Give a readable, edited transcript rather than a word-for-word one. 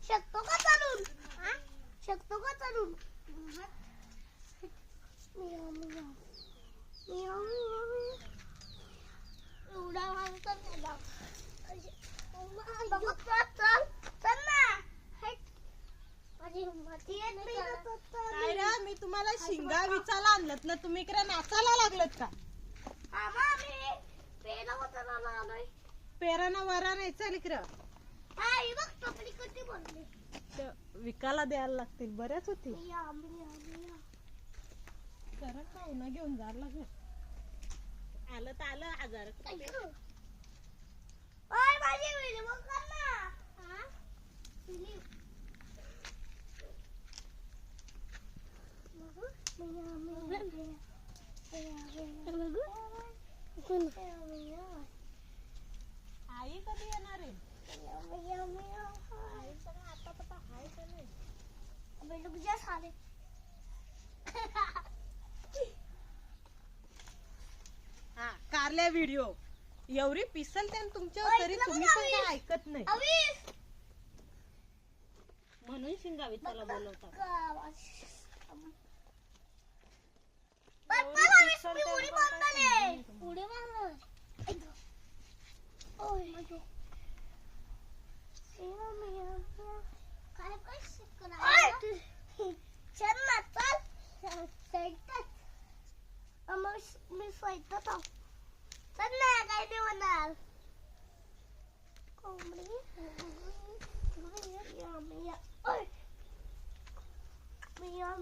शकतो का चालून? शकतो का चालून? एवढा माणसं काय रे, मी तुम्हाला शिंगा विचाला आणलं ना, तुम्ही इकडे नाचायला लागलत का? पेराना वरा नाही चाल इकडं. विकायला द्यायला लागतील, बऱ्याच होती. खरंच पाहुणं घेऊन जायला लागलं. आलं तर आलं 1000. आई कधी येणार आहे? आता पता आहे का नाही? हा कारल्या व्हिडिओ एवढी पिसलते तुमच्या तरी तुम्ही पण काय ऐकत नाही म्हणून शिंगा विचारला बोलवतात. मी स्वयंपाक चल ना, काय नाही होणार. कोंबडी मिया